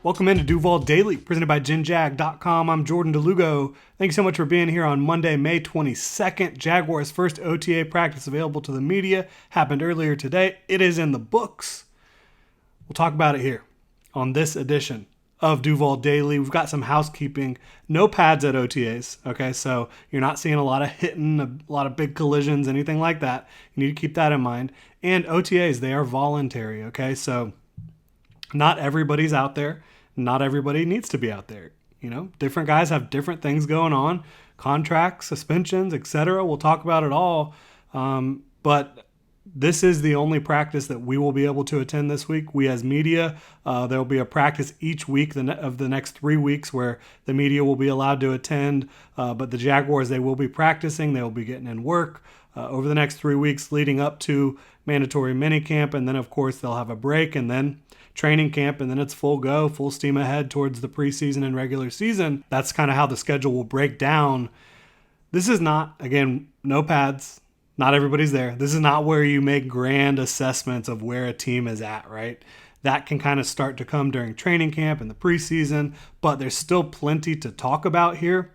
Welcome into Duval Daily, presented by GenJag.com. I'm Jordan DeLugo. Thank you so much for being here on Monday, May 22nd. Jaguars' first OTA practice available to the media happened earlier today. It is in the books. We'll talk about it here on this edition of Duval Daily. We've got some housekeeping. No pads at OTAs, okay? So you're not seeing a lot of hitting, a lot of big collisions, anything like that. You need to keep that in mind. And OTAs, they are voluntary, okay? So not everybody's out there. Not everybody needs to be out there. You know, different guys have different things going on, contracts, suspensions, etc. We'll talk about it all. But this is the only practice that we will be able to attend this week. We as media, there will be a practice each week of the next 3 weeks where the media will be allowed to attend. But the Jaguars, they will be practicing. They will be getting in work over the next 3 weeks leading up to mandatory minicamp. And then, of course, they'll have a break and then training camp, and then it's full go, full steam ahead towards the preseason and regular season. That's kind of how the schedule will break down. This is not, again, no pads. Not everybody's there. This is not where you make grand assessments of where a team is at, right? That can kind of start to come during training camp and the preseason, but there's still plenty to talk about here.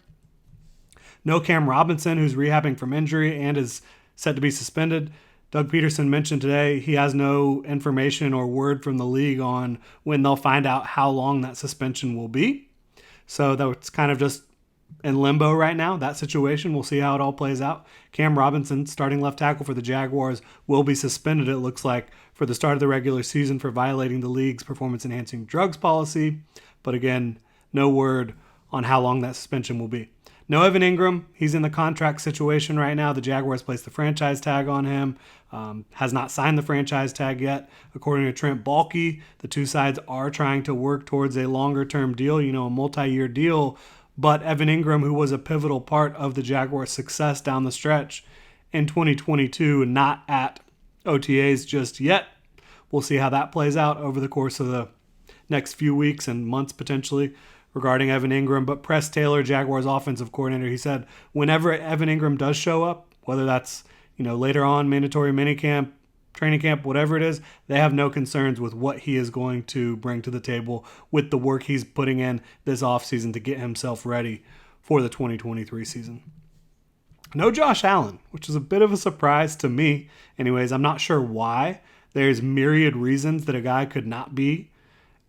No Cam Robinson, who's rehabbing from injury and is set to be suspended. Doug Peterson mentioned today he has no information or word from the league on when they'll find out how long that suspension will be. So that's kind of just in limbo right now, that situation. We'll see how it all plays out. Cam Robinson, starting left tackle for the Jaguars, will be suspended, it looks like, for the start of the regular season for violating the league's performance-enhancing drugs policy. But again, no word on how long that suspension will be. No Evan Ingram. He's in the contract situation right now. The Jaguars placed the franchise tag on him. Has not signed the franchise tag yet. According to Trent Baalke, the two sides are trying to work towards a longer-term deal, a multi-year deal. But Evan Ingram, who was a pivotal part of the Jaguars' success down the stretch in 2022, not at OTAs just yet. We'll see how that plays out over the course of the next few weeks and months potentially regarding Evan Ingram. But Press Taylor, Jaguars offensive coordinator, he said whenever Evan Ingram does show up, whether that's later on, mandatory minicamp, training camp, whatever it is, they have no concerns with what he is going to bring to the table with the work he's putting in this offseason to get himself ready for the 2023 season. No Josh Allen, which is a bit of a surprise to me. Anyways, I'm not sure why. There's myriad reasons that a guy could not be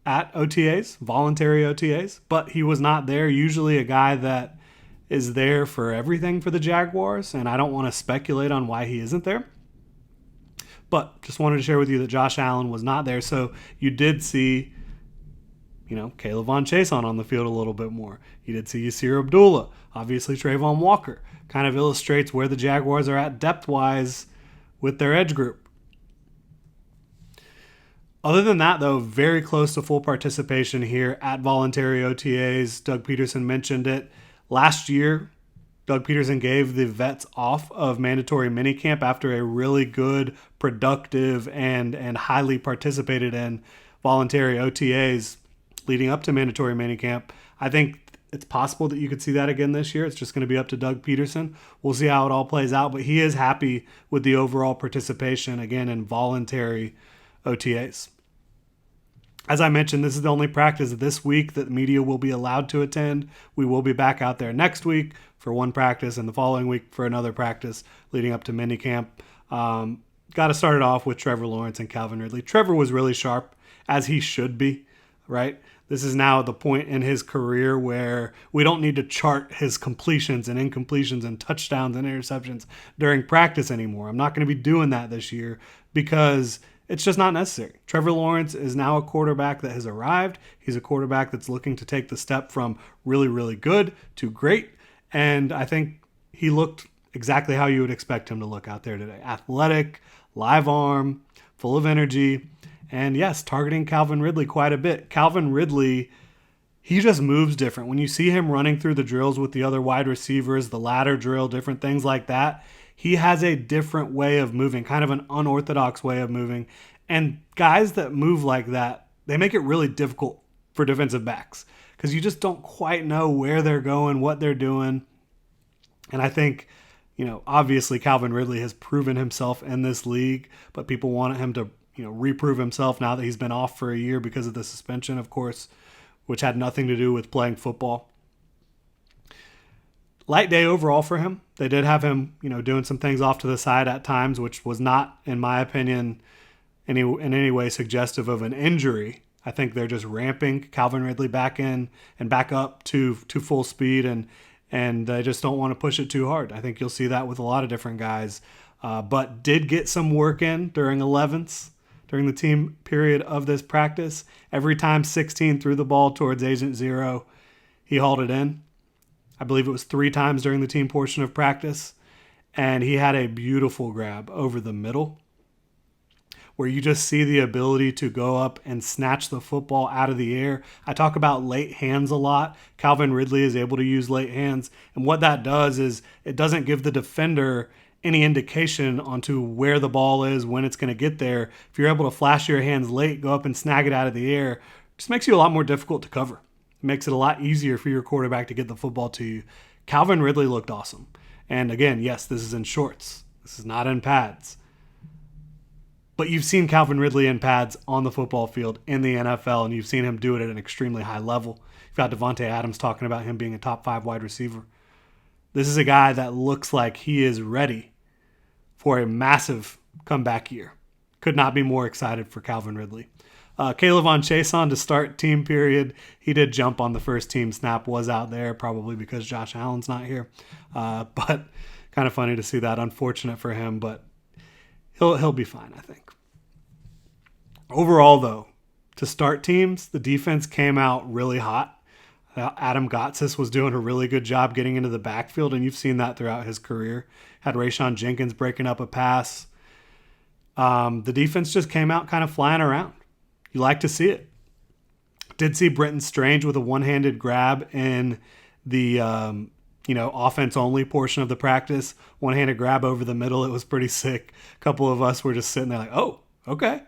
at OTAs, voluntary OTAs, but he was not there. Usually a guy that is there for everything for the Jaguars, and I don't want to speculate on why he isn't there. But just wanted to share with you that Josh Allen was not there, so you did see, Caleb Von Chase on the field a little bit more. You did see Yasir Abdullah, obviously Trayvon Walker. Kind of illustrates where the Jaguars are at depth-wise with their edge group. Other than that, though, very close to full participation here at voluntary OTAs. Doug Peterson mentioned it. Last year, Doug Peterson gave the vets off of mandatory minicamp after a really good, productive, and highly participated in voluntary OTAs leading up to mandatory minicamp. I think it's possible that you could see that again this year. It's just going to be up to Doug Peterson. We'll see how it all plays out, but he is happy with the overall participation, again, in voluntary OTAs. As I mentioned, this is the only practice this week that the media will be allowed to attend. We will be back out there next week for one practice and the following week for another practice leading up to minicamp. Got to start it off with Trevor Lawrence and Calvin Ridley. Trevor was really sharp, as he should be, right? This is now the point in his career where we don't need to chart his completions and incompletions and touchdowns and interceptions during practice anymore. I'm not going to be doing that this year because it's just not necessary. Trevor Lawrence is now a quarterback that has arrived. He's a quarterback that's looking to take the step from really, really good to great. And I think he looked exactly how you would expect him to look out there today. Athletic, live arm, full of energy, and yes, targeting Calvin Ridley quite a bit. Calvin Ridley, he just moves different. When you see him running through the drills with the other wide receivers, the ladder drill, different things like that, he has a different way of moving, kind of an unorthodox way of moving. And guys that move like that, they make it really difficult for defensive backs because you just don't quite know where they're going, what they're doing. And I think, obviously Calvin Ridley has proven himself in this league, but people want him to, reprove himself now that he's been off for a year because of the suspension, of course, which had nothing to do with playing football. Light day overall for him. They did have him, doing some things off to the side at times, which was not, in my opinion, in any way suggestive of an injury. I think they're just ramping Calvin Ridley back in and back up to full speed, and they just don't want to push it too hard. I think you'll see that with a lot of different guys, but did get some work in during 11s, during the team period of this practice. Every time 16 threw the ball towards Agent Zero, he hauled it in. I believe it was 3 times during the team portion of practice, and he had a beautiful grab over the middle where you just see the ability to go up and snatch the football out of the air. I talk about late hands a lot. Calvin Ridley is able to use late hands, and what that does is it doesn't give the defender any indication onto where the ball is, when it's going to get there. If you're able to flash your hands late, go up and snag it out of the air, it just makes you a lot more difficult to cover. It makes it a lot easier for your quarterback to get the football to you. Calvin Ridley looked awesome. And again, yes, this is in shorts. This is not in pads. But you've seen Calvin Ridley in pads on the football field in the NFL, and you've seen him do it at an extremely high level. You've got Devontae Adams talking about him being a top 5 wide receiver. This is a guy that looks like he is ready for a massive comeback year. Could not be more excited for Calvin Ridley. Caleb on Chason to start team period. He did jump on the first team snap, was out there, probably because Josh Allen's not here. But kind of funny to see that. Unfortunate for him, but he'll be fine, I think. Overall, though, to start teams, the defense came out really hot. Adam Gotsis was doing a really good job getting into the backfield, and you've seen that throughout his career. Had Rayshon Jenkins breaking up a pass. The defense just came out kind of flying around. You like to see it. Did see Brenton Strange with a one-handed grab in the offense-only portion of the practice. One-handed grab over the middle. It was pretty sick. A couple of us were just sitting there like, oh, okay.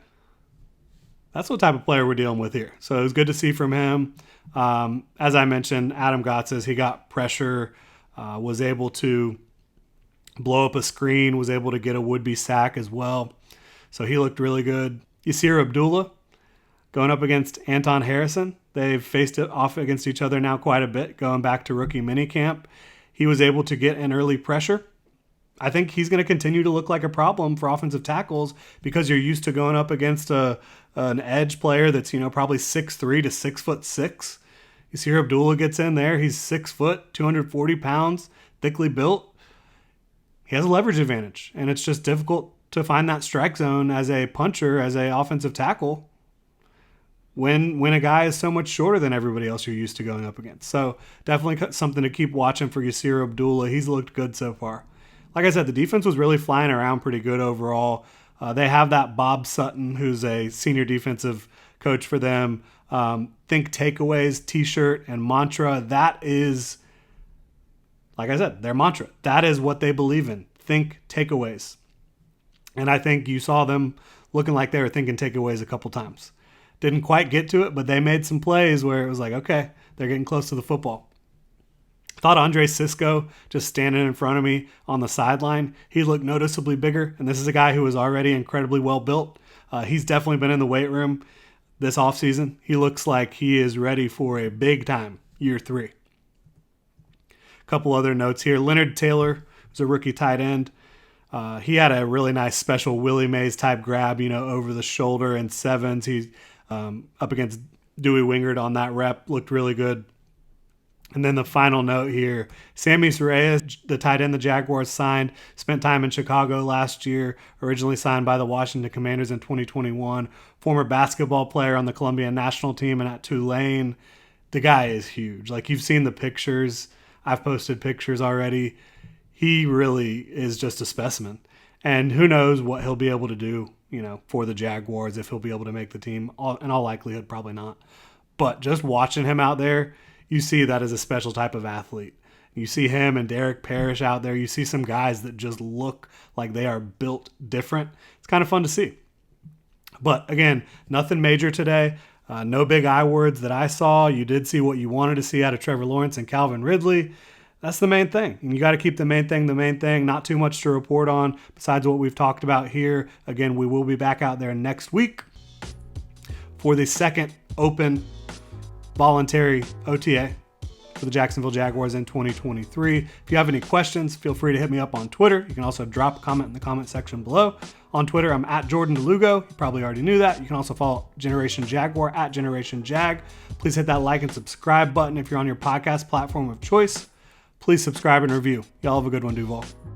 That's what type of player we're dealing with here. So it was good to see from him. As I mentioned, Adam Gotsis, he got pressure, was able to blow up a screen, was able to get a would-be sack as well. So he looked really good. Yasir Abdullah going up against Anton Harrison. They've faced it off against each other now quite a bit, going back to rookie minicamp. He was able to get an early pressure. I think he's going to continue to look like a problem for offensive tackles because you're used to going up against an edge player that's, probably 6'3" to 6'6". Yasir Abdullah gets in there. He's 6 foot, 240 pounds, thickly built. He has a leverage advantage, and it's just difficult to find that strike zone as a puncher, as a offensive tackle, when a guy is so much shorter than everybody else you're used to going up against. So definitely something to keep watching for Yasir Abdullah. He's looked good so far. Like I said, the defense was really flying around pretty good overall. They have that Bob Sutton, who's a senior defensive coach for them. Think takeaways, t-shirt, and mantra. That is, like I said, their mantra. That is what they believe in. Think takeaways. And I think you saw them looking like they were thinking takeaways a couple times. Didn't quite get to it, but they made some plays where it was like, okay, they're getting close to the football. Thought Andre Sisco, just standing in front of me on the sideline, he looked noticeably bigger, and this is a guy who was already incredibly well built. He's definitely been in the weight room this offseason. He looks like he is ready for a big time year 3. A couple other notes here. Leonard Taylor was a rookie tight end. He had a really nice special Willie Mays type grab, over the shoulder in 7s. He's up against Dewey Wingard on that rep. Looked really good. And then the final note here, Sammy Reyes, the tight end the Jaguars signed, spent time in Chicago last year, originally signed by the Washington Commanders in 2021, former basketball player on the Colombian national team and at Tulane. The guy is huge. Like, you've seen the pictures. I've posted pictures already. He really is just a specimen. And who knows what he'll be able to do, for the Jaguars, if he'll be able to make the team. In all likelihood, probably not. But just watching him out there, you see that as a special type of athlete. You see him and Derek Parrish out there. You see some guys that just look like they are built different. It's kind of fun to see. But again, nothing major today. No big I words that I saw. You did see what you wanted to see out of Trevor Lawrence and Calvin Ridley. That's the main thing. And you got to keep the main thing. Not too much to report on besides what we've talked about here. Again, we will be back out there next week for the second open voluntary OTA for the Jacksonville Jaguars in 2023. If you have any questions, feel free to hit me up on Twitter. You can also drop a comment in the comment section below. On Twitter, I'm at Jordan DeLugo. You probably already knew that. You can also follow Generation Jaguar at Generation Jag. Please hit that like and subscribe button if you're on your podcast platform of choice. Please subscribe and review. Y'all have a good one, Duval.